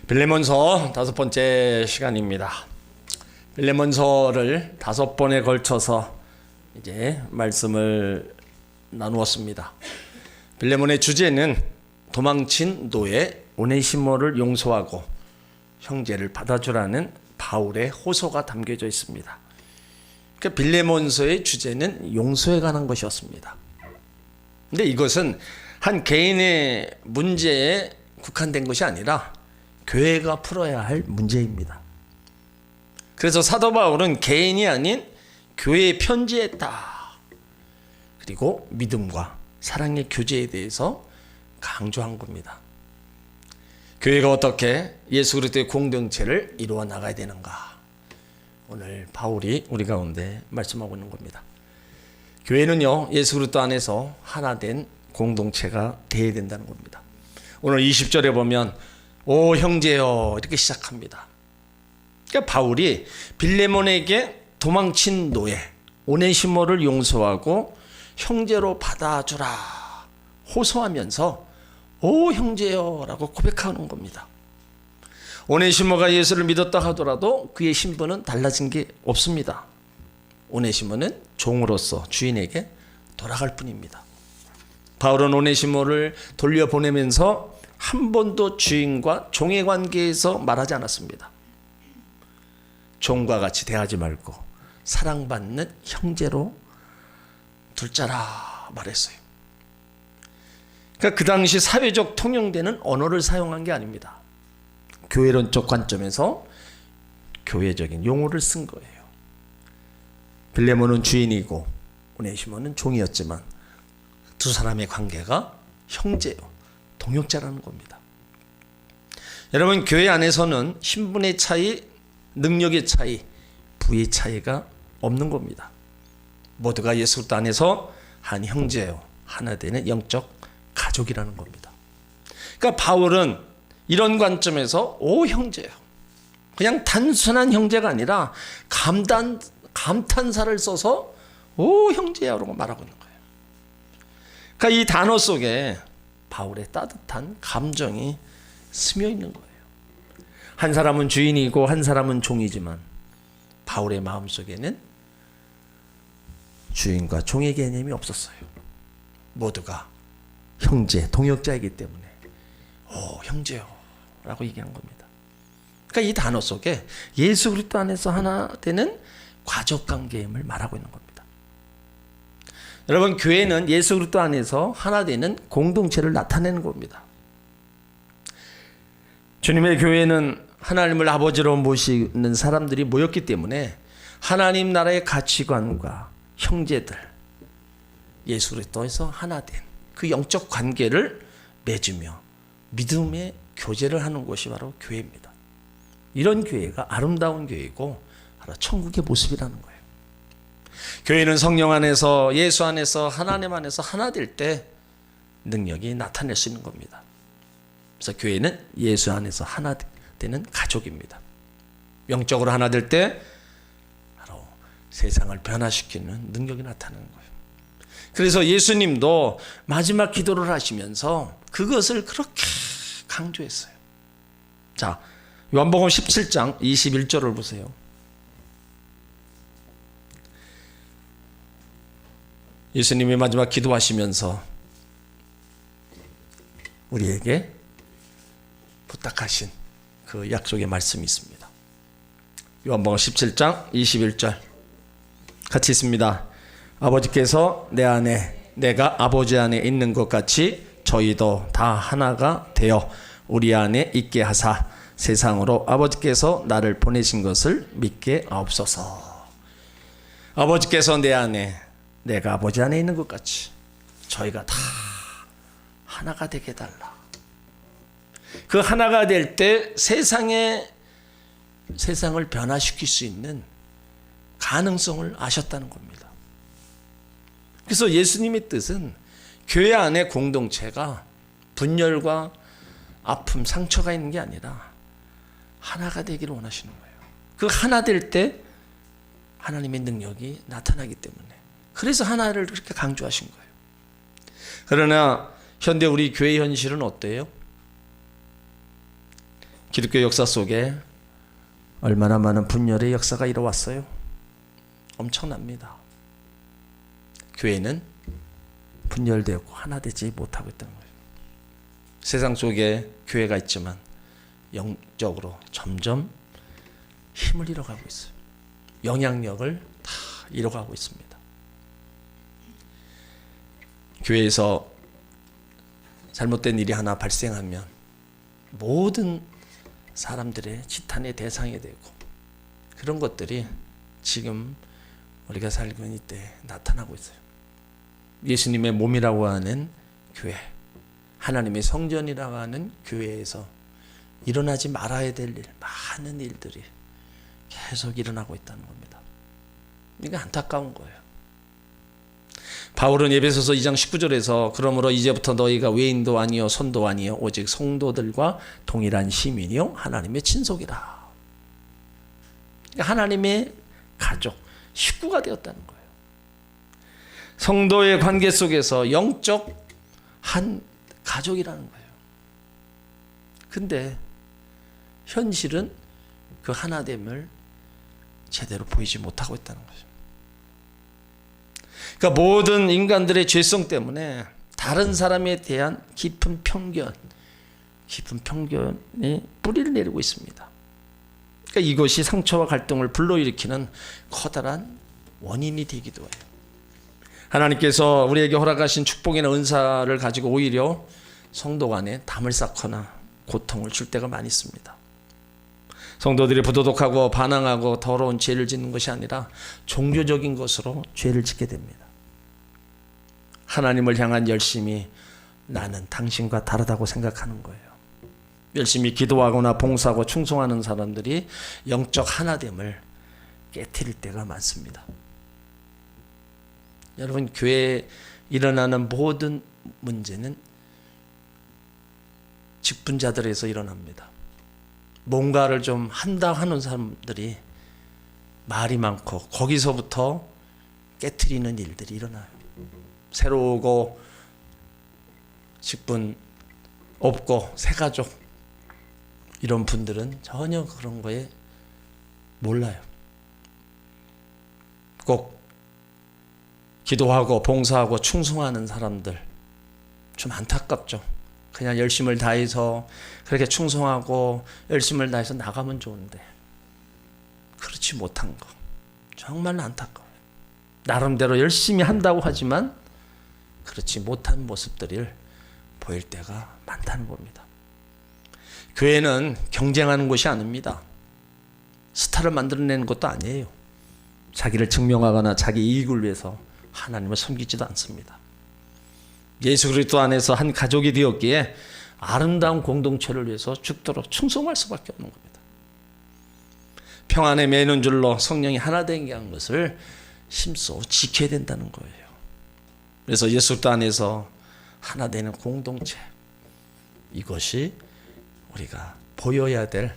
빌레몬서 5번째 시간입니다. 빌레몬서를 5번에 걸쳐서 이제 말씀을 나누었습니다. 빌레몬의 주제는 도망친 노예 오네시모를 용서하고 형제를 받아주라는 바울의 호소가 담겨져 있습니다. 그러니까 빌레몬서의 주제는 용서에 관한 것이었습니다. 근데 이것은 한 개인의 문제에 국한된 것이 아니라 교회가 풀어야 할 문제입니다. 그래서 사도 바울은 개인이 아닌 교회에 편지했다. 그리고 믿음과 사랑의 교제에 대해서 강조한 겁니다. 교회가 어떻게 예수 그리스도의 공동체를 이루어 나가야 되는가? 오늘 바울이 우리 가운데 말씀하고 있는 겁니다. 교회는요, 예수 그리스도 안에서 하나 된 공동체가 되어야 된다는 겁니다. 오늘 20절에 보면 오 형제여 이렇게 시작합니다. 그러니까 바울이 빌레몬에게 도망친 노예 오네시모를 용서하고 형제로 받아주라 호소하면서 오 형제여 라고 고백하는 겁니다. 오네시모가 예수를 믿었다 하더라도 그의 신분은 달라진 게 없습니다. 오네시모는 종으로서 주인에게 돌아갈 뿐입니다. 바울은 오네시모를 돌려보내면서 한 번도 주인과 종의 관계에서 말하지 않았습니다. 종과 같이 대하지 말고 사랑받는 형제로 둘자라 말했어요. 그러니까 그 당시 사회적 통용되는 언어를 사용한 게 아닙니다. 교회론적 관점에서 교회적인 용어를 쓴 거예요. 빌레몬은 주인이고 오네시모는 종이었지만 두 사람의 관계가 형제요. 동역자라는 겁니다. 여러분 교회 안에서는 신분의 차이, 능력의 차이, 부의 차이가 없는 겁니다. 모두가 예수 그리스도 안에서 한 형제요, 하나 되는 영적 가족이라는 겁니다. 그러니까 바울은 이런 관점에서 오 형제요, 그냥 단순한 형제가 아니라 감탄사를 써서 오 형제야라고 말하고 있는 거예요. 그러니까 이 단어 속에 바울의 따뜻한 감정이 스며 있는 거예요. 한 사람은 주인이고 한 사람은 종이지만 바울의 마음속에는 주인과 종의 개념이 없었어요. 모두가 형제, 동역자이기 때문에 오 형제요 라고 얘기한 겁니다. 그러니까 이 단어 속에 예수 그리스도 안에서 하나 되는 가족관계임을 말하고 있는 겁니다. 여러분 교회는 예수 그리스도 안에서 하나 되는 공동체를 나타내는 겁니다. 주님의 교회는 하나님을 아버지로 모시는 사람들이 모였기 때문에 하나님 나라의 가치관과 형제들 예수 그리스도에서 하나 된 그 영적 관계를 맺으며 믿음의 교제를 하는 것이 바로 교회입니다. 이런 교회가 아름다운 교회이고 바로 천국의 모습이라는 거예요. 교회는 성령 안에서 예수 안에서 하나님 안에서 하나 될 때 능력이 나타낼 수 있는 겁니다. 그래서 교회는 예수 안에서 하나 되는 가족입니다. 영적으로 하나 될 때 바로 세상을 변화시키는 능력이 나타나는 거예요. 그래서 예수님도 마지막 기도를 하시면서 그것을 그렇게 강조했어요. 자, 요한복음 17장 21절을 보세요. 예수님이 마지막 기도하시면서 우리에게 부탁하신 그 약속의 말씀이 있습니다. 요한복음 17장 21절 같이 있습니다. 아버지께서 내 안에 내가 아버지 안에 있는 것 같이 저희도 다 하나가 되어 우리 안에 있게 하사 세상으로 아버지께서 나를 보내신 것을 믿게 하옵소서. 아버지께서 내 안에 내가 아버지 안에 있는 것 같이 저희가 다 하나가 되게 해달라. 그 하나가 될 때 세상을 변화시킬 수 있는 가능성을 아셨다는 겁니다. 그래서 예수님의 뜻은 교회 안에 공동체가 분열과 아픔, 상처가 있는 게 아니라 하나가 되기를 원하시는 거예요. 그 하나 될 때 하나님의 능력이 나타나기 때문에 그래서 하나를 그렇게 강조하신 거예요. 그러나 현대 우리 교회 현실은 어때요? 기독교 역사 속에 얼마나 많은 분열의 역사가 일어왔어요. 엄청납니다. 교회는 분열되고 하나 되지 못하고 있다는 거예요. 세상 속에 교회가 있지만 영적으로 점점 힘을 잃어가고 있어요. 영향력을 다 잃어가고 있습니다. 교회에서 잘못된 일이 하나 발생하면 모든 사람들의 지탄의 대상이 되고, 그런 것들이 지금 우리가 살고 있는 이때 나타나고 있어요. 예수님의 몸이라고 하는 교회, 하나님의 성전이라고 하는 교회에서 일어나지 말아야 될 일, 많은 일들이 계속 일어나고 있다는 겁니다. 이게 안타까운 거예요. 바울은 에베소서 2장 19절에서 그러므로 이제부터 너희가 외인도 아니요 손도 아니요 오직 성도들과 동일한 시민이요 하나님의 친속이라. 그러니까 하나님의 가족, 식구가 되었다는 거예요. 성도의 관계 속에서 영적 한 가족이라는 거예요. 근데 현실은 그 하나됨을 제대로 보이지 못하고 있다는 거죠. 그러니까 모든 인간들의 죄성 때문에 다른 사람에 대한 깊은 편견이 뿌리를 내리고 있습니다. 그러니까 이것이 상처와 갈등을 불러일으키는 커다란 원인이 되기도 해요. 하나님께서 우리에게 허락하신 축복이나 은사를 가지고 오히려 성도 간에 담을 쌓거나 고통을 줄 때가 많이 있습니다. 성도들이 부도덕하고 반항하고 더러운 죄를 짓는 것이 아니라 종교적인 것으로 죄를 짓게 됩니다. 하나님을 향한 열심이 나는 당신과 다르다고 생각하는 거예요. 열심히 기도하거나 봉사하고 충성하는 사람들이 영적 하나됨을 깨트릴 때가 많습니다. 여러분, 교회에 일어나는 모든 문제는 직분자들에서 일어납니다. 뭔가를 좀 한다 하는 사람들이 말이 많고 거기서부터 깨트리는 일들이 일어나요. 새로 오고 직분 없고 새가족 이런 분들은 전혀 그런 거에 몰라요. 꼭 기도하고 봉사하고 충성하는 사람들 좀 안타깝죠. 그냥 열심을 다해서 그렇게 충성하고 열심을 다해서 나가면 좋은데 그렇지 못한 거 정말 안타까워요. 나름대로 열심히 한다고 하지만 그렇지 못한 모습들을 보일 때가 많다는 겁니다. 교회는 경쟁하는 곳이 아닙니다. 스타를 만들어내는 것도 아니에요. 자기를 증명하거나 자기 이익을 위해서 하나님을 섬기지도 않습니다. 예수 그리스도 안에서 한 가족이 되었기에 아름다운 공동체를 위해서 죽도록 충성할 수밖에 없는 겁니다. 평안에 매는 줄로 성령이 하나 되게 한 것을 힘써 지켜야 된다는 거예요. 그래서 예수 그리스도 안에서 하나 되는 공동체, 이것이 우리가 보여야 될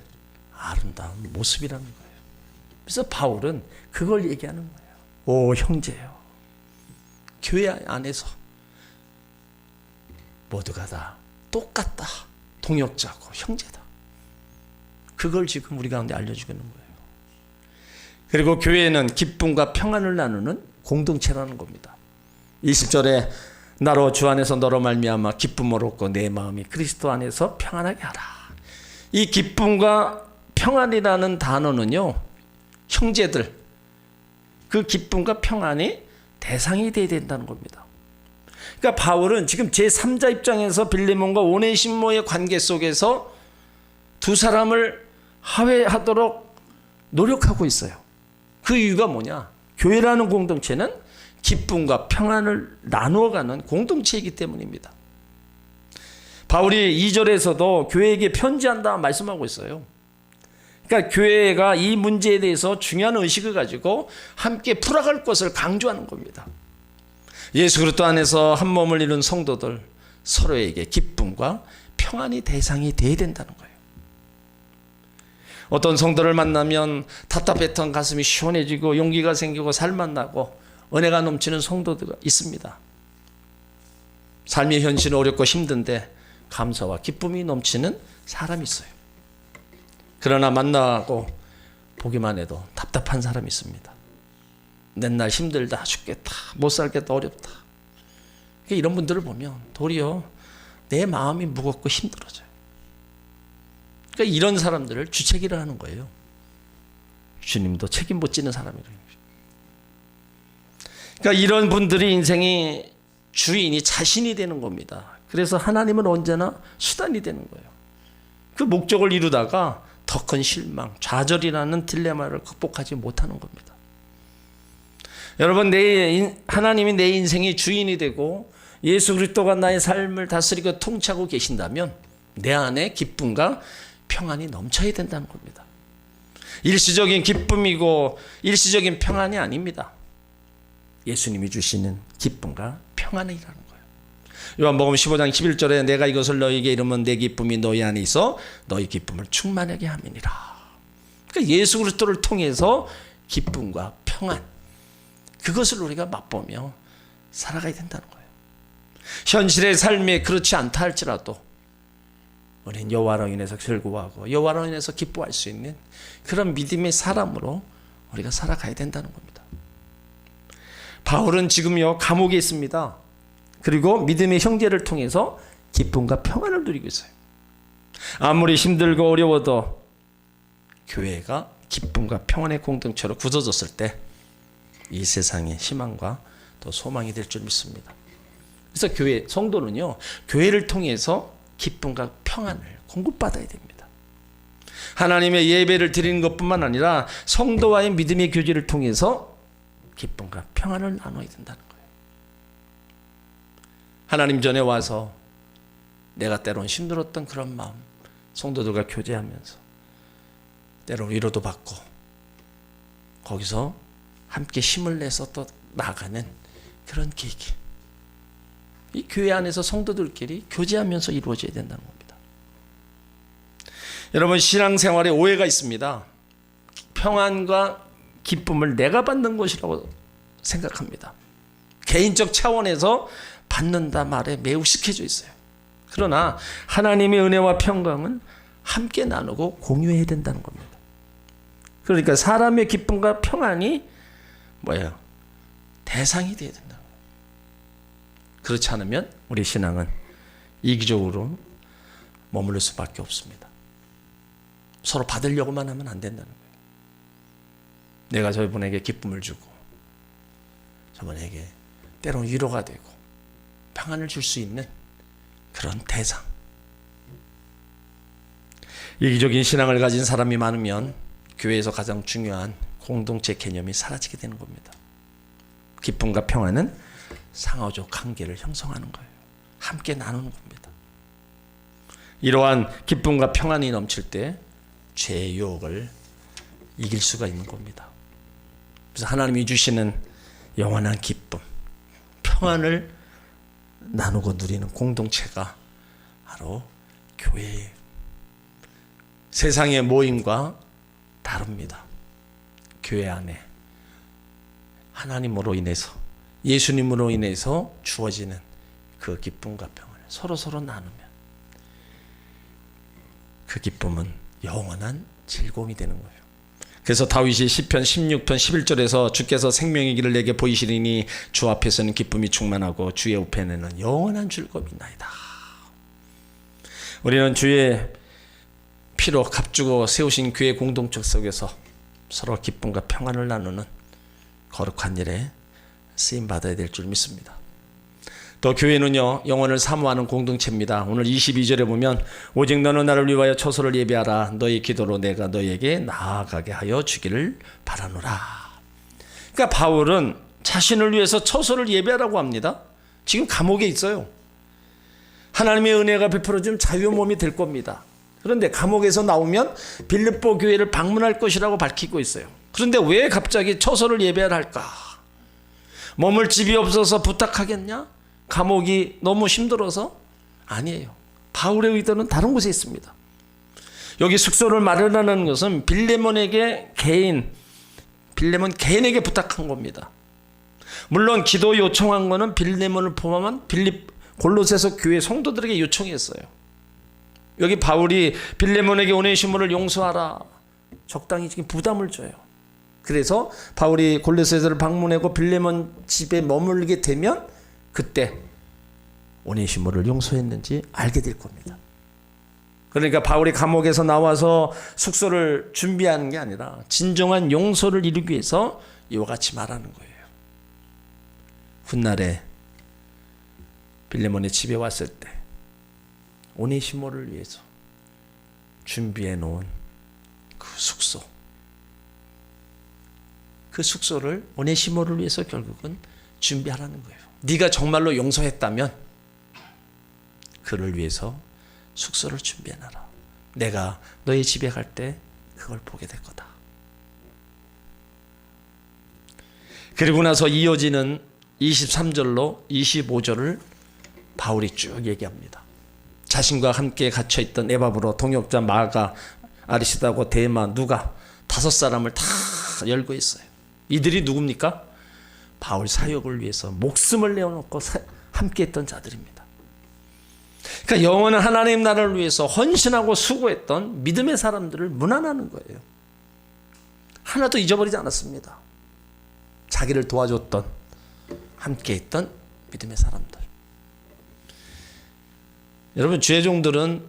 아름다운 모습이라는 거예요. 그래서 바울은 그걸 얘기하는 거예요. 오 형제요, 교회 안에서 모두가 다 똑같다, 동역자고 형제다. 그걸 지금 우리 가운데 알려주고 있는 거예요. 그리고 교회는 기쁨과 평안을 나누는 공동체라는 겁니다. 20절에 나로 주 안에서 너로 말미암아 기쁨을 얻고 내 마음이 그리스도 안에서 평안하게 하라. 이 기쁨과 평안이라는 단어는요, 형제들, 그 기쁨과 평안이 대상이 돼야 된다는 겁니다. 그러니까 바울은 지금 제3자 입장에서 빌레몬과 오네시모의 관계 속에서 두 사람을 화해하도록 노력하고 있어요. 그 이유가 뭐냐? 교회라는 공동체는 기쁨과 평안을 나누어가는 공동체이기 때문입니다. 바울이 2절에서도 교회에게 편지한다 말씀하고 있어요. 그러니까 교회가 이 문제에 대해서 중요한 의식을 가지고 함께 풀어갈 것을 강조하는 겁니다. 예수 그리스도 안에서 한 몸을 이룬 성도들 서로에게 기쁨과 평안이 대상이 돼야 된다는 거예요. 어떤 성도를 만나면 답답했던 가슴이 시원해지고 용기가 생기고 살맛나고 은혜가 넘치는 성도들이 있습니다. 삶의 현실은 어렵고 힘든데 감사와 기쁨이 넘치는 사람이 있어요. 그러나 만나고 보기만 해도 답답한 사람이 있습니다. 맨날 힘들다 죽겠다 못 살겠다 어렵다. 이런 분들을 보면 도리어 내 마음이 무겁고 힘들어져요. 그러니까 이런 사람들을 주책이라 하는 거예요. 주님도 책임 못 지는 사람이라는 거죠. 그러니까 이런 분들이 인생이 주인이 자신이 되는 겁니다. 그래서 하나님은 언제나 수단이 되는 거예요. 그 목적을 이루다가 더 큰 실망, 좌절이라는 딜레마를 극복하지 못하는 겁니다. 여러분, 하나님이 내 인생의 주인이 되고 예수 그리스도가 나의 삶을 다스리고 통치하고 계신다면 내 안에 기쁨과 평안이 넘쳐야 된다는 겁니다. 일시적인 기쁨이고 일시적인 평안이 아닙니다. 예수님이 주시는 기쁨과 평안이라는 거예요. 요한복음 15장 11절에 내가 이것을 너희에게 이르면 내 기쁨이 너희 안에 있어 너희 기쁨을 충만하게 함이니라. 그러니까 예수 그리스도를 통해서 기쁨과 평안, 그것을 우리가 맛보며 살아가야 된다는 거예요. 현실의 삶이 그렇지 않다 할지라도 우리는 여호와로 인해서 즐거워하고 여호와로 인해서 기뻐할 수 있는 그런 믿음의 사람으로 우리가 살아가야 된다는 겁니다. 바울은 지금요 감옥에 있습니다. 그리고 믿음의 형제를 통해서 기쁨과 평안을 누리고 있어요. 아무리 힘들고 어려워도 교회가 기쁨과 평안의 공동체로 굳어졌을 때 이 세상의 희망과 또 소망이 될 줄 믿습니다. 그래서 교회 성도는요 교회를 통해서 기쁨과 평안을 공급받아야 됩니다. 하나님의 예배를 드리는 것뿐만 아니라 성도와의 믿음의 교제를 통해서 기쁨과 평안을 나눠야 된다는 거예요. 하나님 전에 와서 내가 때론 힘들었던 그런 마음 성도들과 교제하면서 때론 위로도 받고 거기서 함께 힘을 내서 또 나가는 그런 계기, 이 교회 안에서 성도들끼리 교제하면서 이루어져야 된다는 겁니다. 여러분, 신앙생활에 오해가 있습니다. 평안과 기쁨을 내가 받는 것이라고 생각합니다. 개인적 차원에서 받는다 말에 매우 익숙해져 있어요. 그러나 하나님의 은혜와 평강은 함께 나누고 공유해야 된다는 겁니다. 그러니까 사람의 기쁨과 평안이 뭐예요? 대상이 되어야 된다는 거예요. 그렇지 않으면 우리 신앙은 이기적으로 머무를 수밖에 없습니다. 서로 받으려고만 하면 안 된다는 거예요. 내가 저분에게 기쁨을 주고 저분에게 때로는 위로가 되고 평안을 줄 수 있는 그런 대상. 이기적인 신앙을 가진 사람이 많으면 교회에서 가장 중요한 공동체 개념이 사라지게 되는 겁니다. 기쁨과 평안은 상호적 관계를 형성하는 거예요. 함께 나누는 겁니다. 이러한 기쁨과 평안이 넘칠 때 죄의 유혹을 이길 수가 있는 겁니다. 그래서 하나님이 주시는 영원한 기쁨, 평안을 나누고 누리는 공동체가 바로 교회예요. 세상의 모임과 다릅니다. 교회 안에 하나님으로 인해서 예수님으로 인해서 주어지는 그 기쁨과 평안을 서로 나누면 그 기쁨은 영원한 즐거움이 되는 거예요. 그래서 다윗이 시편 16편 11절에서 주께서 생명의 길을 내게 보이시리니 주 앞에서는 기쁨이 충만하고 주의 우편에는 영원한 즐거움이 나이다. 우리는 주의 피로 값주고 세우신 교회 공동체 속에서 서로 기쁨과 평안을 나누는 거룩한 일에 쓰임받아야 될 줄 믿습니다. 또 교회는요 영혼을 사모하는 공동체입니다. 오늘 22절에 보면 오직 너는 나를 위하여 처소를 예비하라. 너희 기도로 내가 너희에게 나아가게 하여 주기를 바라노라. 그러니까 바울은 자신을 위해서 처소를 예비하라고 합니다. 지금 감옥에 있어요. 하나님의 은혜가 베풀어주면 자유의 몸이 될 겁니다. 그런데 감옥에서 나오면 빌립보 교회를 방문할 것이라고 밝히고 있어요. 그런데 왜 갑자기 처소를 예배하라 할까? 머물 집이 없어서 부탁하겠냐? 감옥이 너무 힘들어서? 아니에요. 바울의 의도는 다른 곳에 있습니다. 여기 숙소를 마련하는 것은 빌레몬 개인에게 부탁한 겁니다. 물론 기도 요청한 거는 빌레몬을 포함한 골로새서 교회 성도들에게 요청했어요. 여기 바울이 빌레몬에게 오네시모를 용서하라. 적당히 지금 부담을 줘요. 그래서 바울이 골로새서를 방문하고 빌레몬 집에 머물게 되면 그때 오네시모를 용서했는지 알게 될 겁니다. 그러니까 바울이 감옥에서 나와서 숙소를 준비하는 게 아니라 진정한 용서를 이루기 위해서 이와 같이 말하는 거예요. 훗날에 빌레몬의 집에 왔을 때 오네시모를 위해서 준비해 놓은 그 숙소, 그 숙소를 오네시모를 위해서 결국은 준비하라는 거예요. 네가 정말로 용서했다면 그를 위해서 숙소를 준비해놔라. 내가 너희 집에 갈 때 그걸 보게 될 거다. 그리고 나서 이어지는 23절로 25절을 바울이 쭉 얘기합니다. 자신과 함께 갇혀있던 에바브로, 동역자 마가, 아리시다고, 데마, 누가 5사람을 다 열고 있어요. 이들이 누굽니까? 바울 사역을 위해서 목숨을 내어놓고 함께했던 자들입니다. 그러니까 영원한 하나님 나라를 위해서 헌신하고 수고했던 믿음의 사람들을 문안하는 거예요. 하나도 잊어버리지 않았습니다. 자기를 도와줬던, 함께했던 믿음의 사람들. 여러분, 주의 종들은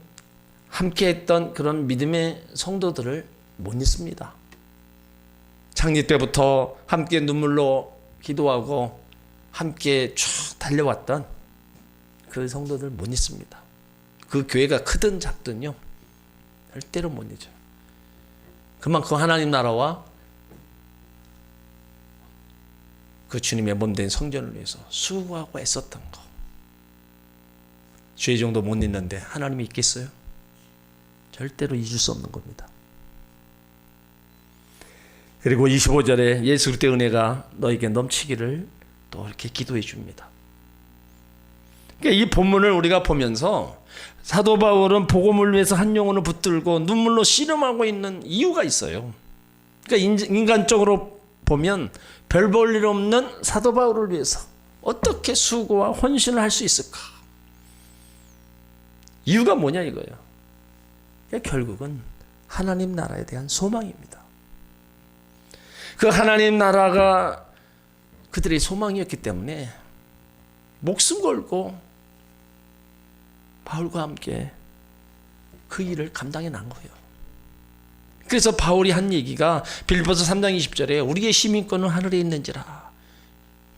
함께했던 그런 믿음의 성도들을 못 잊습니다. 창립 때부터 함께 눈물로 기도하고 함께 쭉 달려왔던 그 성도들 못 잊습니다. 그 교회가 크든 작든요, 절대로 못 잊어요. 그만큼 하나님 나라와 그 주님의 몸된 성전을 위해서 수고하고 애썼던 거, 주의 종도 못 잊는데 하나님이 있겠어요? 절대로 잊을 수 없는 겁니다. 그리고 25절에 예수 그리스도의 은혜가 너에게 넘치기를 또 이렇게 기도해 줍니다. 그러니까 이 본문을 우리가 보면서 사도 바울은 복음을 위해서 한 영혼을 붙들고 눈물로 씨름하고 있는 이유가 있어요. 그러니까 인간적으로 보면 별 볼 일 없는 사도 바울을 위해서 어떻게 수고와 헌신을 할 수 있을까? 이유가 뭐냐 이거예요. 그러니까 결국은 하나님 나라에 대한 소망입니다. 그 하나님 나라가 그들의 소망이었기 때문에 목숨 걸고 바울과 함께 그 일을 감당해 난 거예요. 그래서 바울이 한 얘기가 빌립보서 3장 20절에 우리의 시민권은 하늘에 있는지라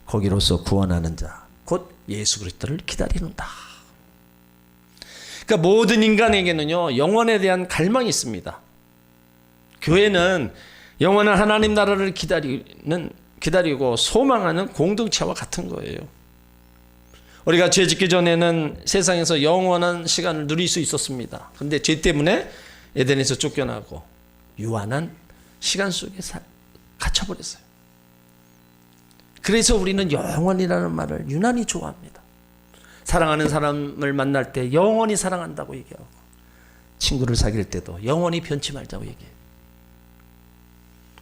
거기로서 구원하는 자 곧 예수 그리스도를 기다리는다. 그러니까 모든 인간에게는요, 영원에 대한 갈망이 있습니다. 교회는 영원한 하나님 나라를 기다리고 소망하는 공동체와 같은 거예요. 우리가 죄 짓기 전에는 세상에서 영원한 시간을 누릴 수 있었습니다. 그런데 죄 때문에 에덴에서 쫓겨나고 유한한 시간 속에 갇혀버렸어요. 그래서 우리는 영원이라는 말을 유난히 좋아합니다. 사랑하는 사람을 만날 때 영원히 사랑한다고 얘기하고, 친구를 사귈 때도 영원히 변치 말자고 얘기해요.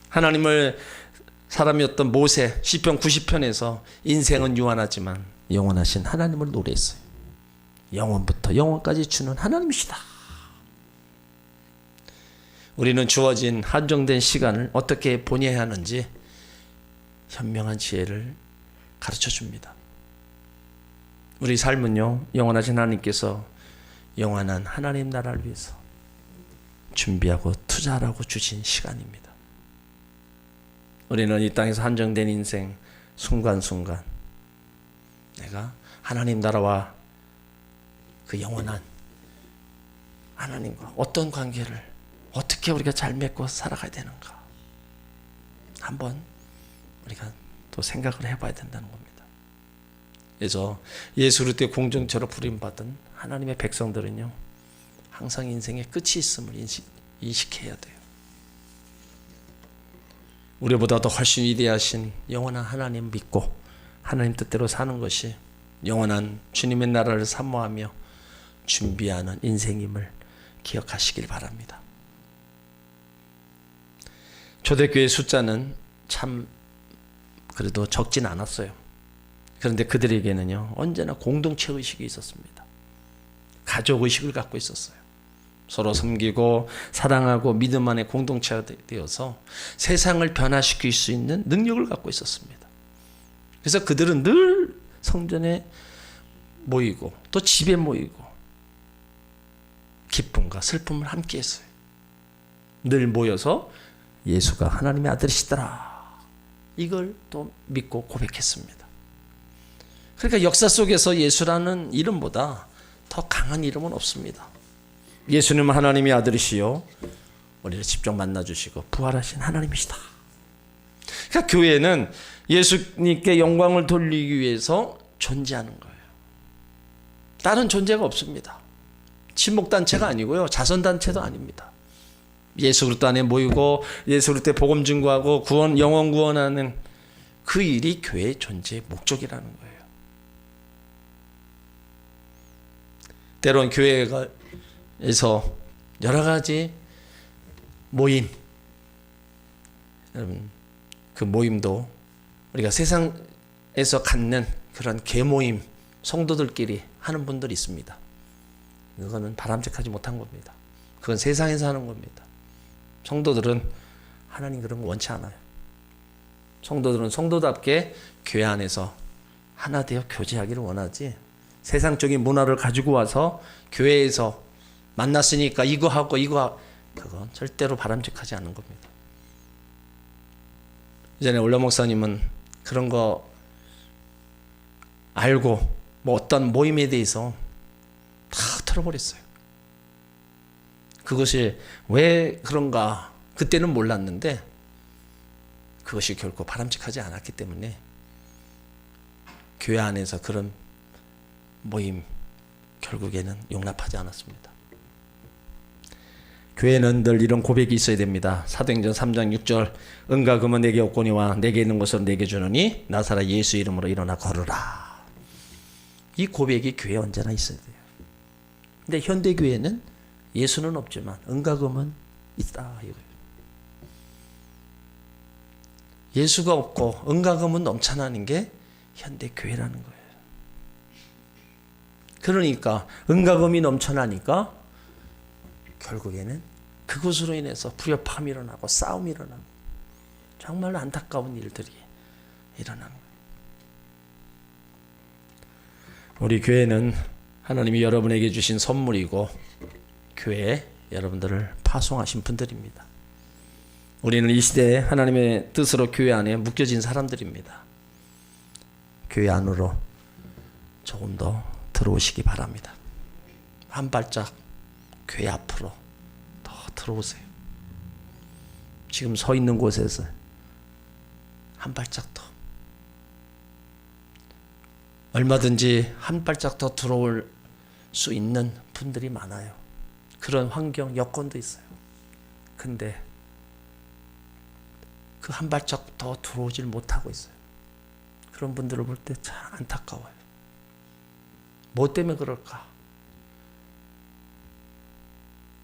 하나님을 사람이었던 모세, 시편 90편에서 인생은 유한하지만 영원하신 하나님을 노래했어요. 영원부터 영원까지 주는 하나님이시다. 우리는 주어진 한정된 시간을 어떻게 보내야 하는지 현명한 지혜를 가르쳐 줍니다. 우리 삶은요, 영원하신 하나님께서 영원한 하나님 나라를 위해서 준비하고 투자하라고 주신 시간입니다. 우리는 이 땅에서 한정된 인생 순간순간 내가 하나님 나라와 그 영원한 하나님과 어떤 관계를 어떻게 우리가 잘 맺고 살아가야 되는가 한번 우리가 또 생각을 해봐야 된다는 겁니다. 그래서 예수 그리스도의 공정체로 부름받은 하나님의 백성들은요, 항상 인생의 끝이 있음을 인식해야 돼요. 우리보다도 훨씬 위대하신 영원한 하나님 믿고 하나님 뜻대로 사는 것이 영원한 주님의 나라를 사모하며 준비하는 인생임을 기억하시길 바랍니다. 초대교회 숫자는 참 그래도 적진 않았어요. 그런데 그들에게는요, 언제나 공동체 의식이 있었습니다. 가족 의식을 갖고 있었어요. 서로 섬기고 사랑하고 믿음 안에 공동체가 되어서 세상을 변화시킬 수 있는 능력을 갖고 있었습니다. 그래서 그들은 늘 성전에 모이고 또 집에 모이고 기쁨과 슬픔을 함께 했어요. 늘 모여서 예수가 하나님의 아들이시더라, 이걸 또 믿고 고백했습니다. 그러니까 역사 속에서 예수라는 이름보다 더 강한 이름은 없습니다. 예수님은 하나님의 아들이시요 우리를 직접 만나주시고 부활하신 하나님이시다. 그러니까 교회는 예수님께 영광을 돌리기 위해서 존재하는 거예요. 다른 존재가 없습니다. 친목단체가 아니고요, 자선단체도 아닙니다. 예수 그리스도 안에 모이고 예수 그리스도의 복음 증거하고 구원, 영혼 구원하는 그 일이 교회의 존재의 목적이라는 거예요. 때론 교회에서 여러 가지 모임, 여러분 그 모임도 우리가 세상에서 갖는 그런 계모임, 성도들끼리 하는 분들이 있습니다. 그거는 바람직하지 못한 겁니다. 그건 세상에서 하는 겁니다. 성도들은 하나님 그런 거 원치 않아요. 성도들은 성도답게 교회 안에서 하나 되어 교제하기를 원하지, 세상적인 문화를 가지고 와서 교회에서 만났으니까 이거 하고 그건 절대로 바람직하지 않은 겁니다. 이전에 올려 목사님은 그런 거 알고 뭐 어떤 모임에 대해서 다 털어버렸어요. 그것이 왜 그런가 그때는 몰랐는데 그것이 결코 바람직하지 않았기 때문에 교회 안에서 그런 모임 결국에는 용납하지 않았습니다. 교회는 늘 이런 고백이 있어야 됩니다. 사도행전 3장 6절 은과 금은 내게 없거니와 내게 있는 것을 내게 주노니 나사렛 예수 이름으로 일어나 걸으라. 이 고백이 교회에 언제나 있어야 돼요. 근데 현대교회는 예수는 없지만 은과 금은 있다 이거예요. 예수가 없고 은과 금은 넘쳐나는 게 현대교회라는 거예요. 그러니까 은과 금이 넘쳐나니까 결국에는 그것으로 인해서 불협화음이 일어나고 싸움이 일어나고 정말로 안타까운 일들이 일어나는 거예요. 우리 교회는 하나님이 여러분에게 주신 선물이고 교회에 여러분들을 파송하신 분들입니다. 우리는 이 시대에 하나님의 뜻으로 교회 안에 묶여진 사람들입니다. 교회 안으로 조금 더 들어오시기 바랍니다. 한 발짝 교회 앞으로 더 들어오세요. 지금 서 있는 곳에서 한 발짝 더, 얼마든지 한 발짝 더 들어올 수 있는 분들이 많아요. 그런 환경, 여건도 있어요. 근데 그 한 발짝 더 들어오질 못하고 있어요. 그런 분들을 볼 때 참 안타까워요. 뭐 때문에 그럴까?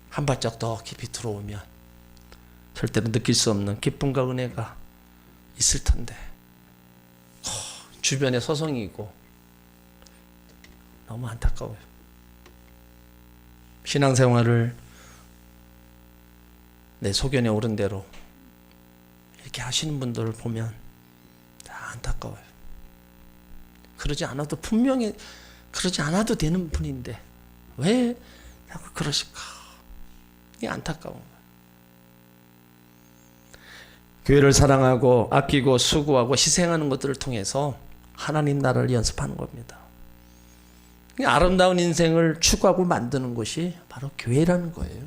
한 발짝 더 깊이 들어오면 절대로 느낄 수 없는 기쁨과 은혜가 있을 텐데 주변에 서성이고 너무 안타까워요. 신앙생활을 내 소견에 오른 대로 이렇게 하시는 분들을 보면 다 안타까워요. 그러지 않아도 분명히 그러지 않아도 되는 분인데 왜 자꾸 그러실까? 이게 안타까운 거예요. 교회를 사랑하고 아끼고 수고하고 희생하는 것들을 통해서 하나님 나라를 연습하는 겁니다. 아름다운 인생을 추구하고 만드는 것이 바로 교회라는 거예요.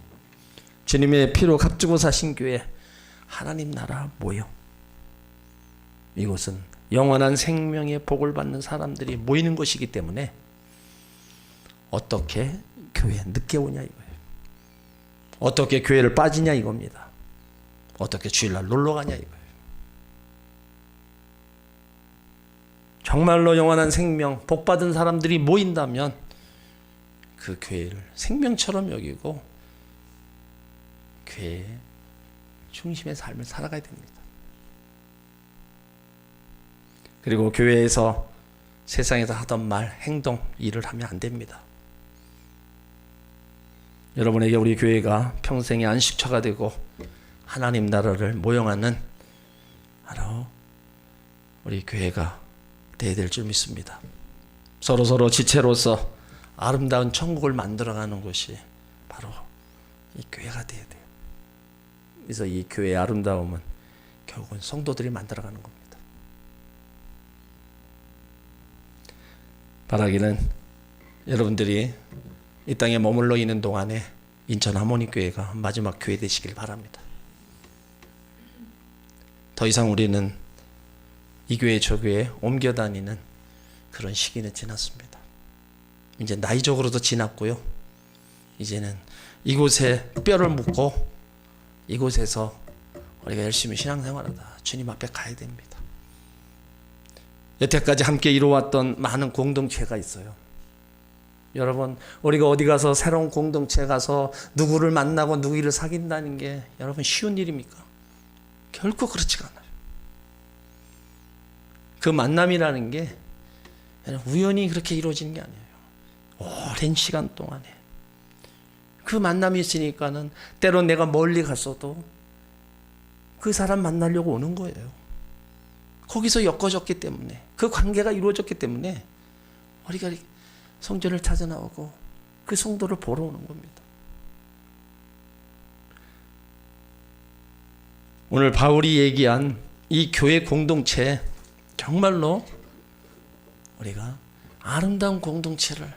주님의 피로 값주고 사신 교회, 하나님 나라 모여. 이곳은 영원한 생명의 복을 받는 사람들이 모이는 것이기 때문에 어떻게 교회에 늦게 오냐 이거예요. 어떻게 교회를 빠지냐 이겁니다. 어떻게 주일날 놀러 가냐 이거예요. 정말로 영원한 생명, 복 받은 사람들이 모인다면 그 교회를 생명처럼 여기고 교회의 중심의 삶을 살아가야 됩니다. 그리고 교회에서 세상에서 하던 말, 행동, 일을 하면 안 됩니다. 여러분에게 우리 교회가 평생의 안식처가 되고 하나님 나라를 모형하는 바로 우리 교회가 되어야 될 줄 믿습니다. 서로 지체로서 아름다운 천국을 만들어가는 것이 바로 이 교회가 되어야 돼요. 그래서 이 교회의 아름다움은 결국은 성도들이 만들어가는 겁니다. 바라기는 여러분들이 이 땅에 머물러 있는 동안에 인천 하모니교회가 마지막 교회 되시길 바랍니다. 더 이상 우리는 이 교회 저 교회 옮겨 다니는 그런 시기는 지났습니다. 이제 나이적으로도 지났고요. 이제는 이곳에 뼈를 묻고 이곳에서 우리가 열심히 신앙생활하다 주님 앞에 가야 됩니다. 여태까지 함께 이루어왔던 많은 공동체가 있어요. 여러분, 우리가 어디 가서 새로운 공동체 가서 누구를 만나고 누구를 사귄다는 게 여러분 쉬운 일입니까? 결코 그렇지가 않아요. 그 만남이라는 게 우연히 그렇게 이루어지는 게 아니에요. 오랜 시간 동안에 그 만남이 있으니까는 때론 내가 멀리 갔어도 그 사람 만나려고 오는 거예요. 거기서 엮어졌기 때문에, 그 관계가 이루어졌기 때문에 우리가 성전을 찾아 나오고 그 성도를 보러 오는 겁니다. 오늘 바울이 얘기한 이 교회 공동체, 정말로 우리가 아름다운 공동체를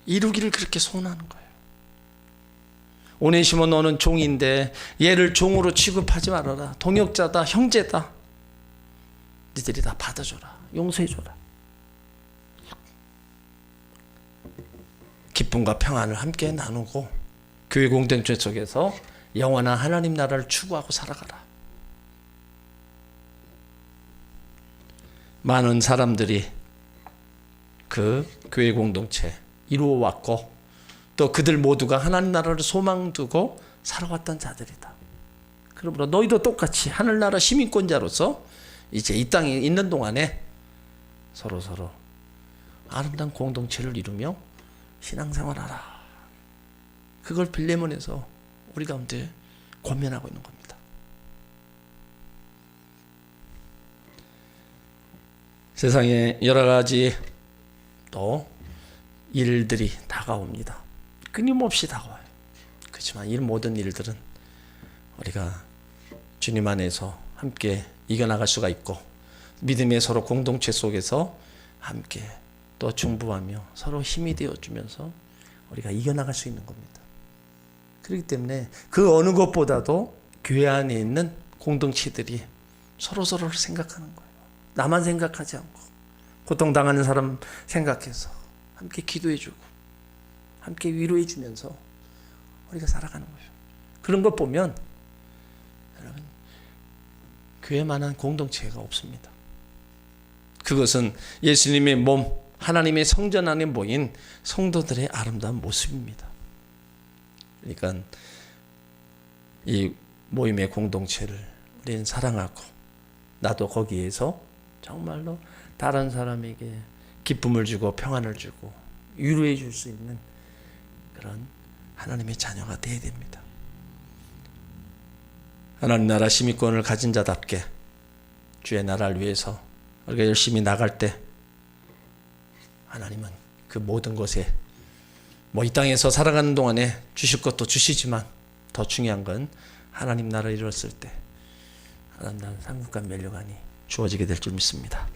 이루기를 그렇게 소원하는 거예요. 오네시모 너는 종인데 얘를 종으로 취급하지 말아라. 동역자다, 형제다. 니들이 다 받아줘라. 용서해줘라. 기쁨과 평안을 함께 나누고 교회 공동체 속에서 영원한 하나님 나라를 추구하고 살아가라. 많은 사람들이 그 교회 공동체 이루어왔고 또 그들 모두가 하나님 나라를 소망 두고 살아왔던 자들이다. 그러므로 너희도 똑같이 하늘나라 시민권자로서 이제 이 땅에 있는 동안에 서로 아름다운 공동체를 이루며 신앙생활하라. 그걸 빌레몬에서 우리 가운데 권면하고 있는 겁니다. 세상에 여러 가지 또 일들이 다가옵니다. 끊임없이 다가와요. 그렇지만 이 모든 일들은 우리가 주님 안에서 함께 이겨나갈 수가 있고 믿음의 서로 공동체 속에서 함께 또 중보하며 서로 힘이 되어주면서 우리가 이겨나갈 수 있는 겁니다. 그렇기 때문에 그 어느 것보다도 교회 안에 있는 공동체들이 서로를 생각하는 거예요. 나만 생각하지 않고 고통당하는 사람 생각해서 함께 기도해주고 함께 위로해주면서 우리가 살아가는 거예요. 그런 것 보면 여러분 교회만한 공동체가 없습니다. 그것은 예수님의 몸, 하나님의 성전 안에 모인 성도들의 아름다운 모습입니다. 그러니까 이 모임의 공동체를 우리는 사랑하고 나도 거기에서 정말로 다른 사람에게 기쁨을 주고 평안을 주고 위로해 줄 수 있는 그런 하나님의 자녀가 되어야 됩니다. 하나님 나라 시민권을 가진 자답게 주의 나라를 위해서 우리가 열심히 나갈 때 하나님은 그 모든 것에 이 땅에서 살아가는 동안에 주실 것도 주시지만 더 중요한 건 하나님 나라를 이뤘을 때 아름다운 상급과 면류관이 주어지게 될 줄 믿습니다.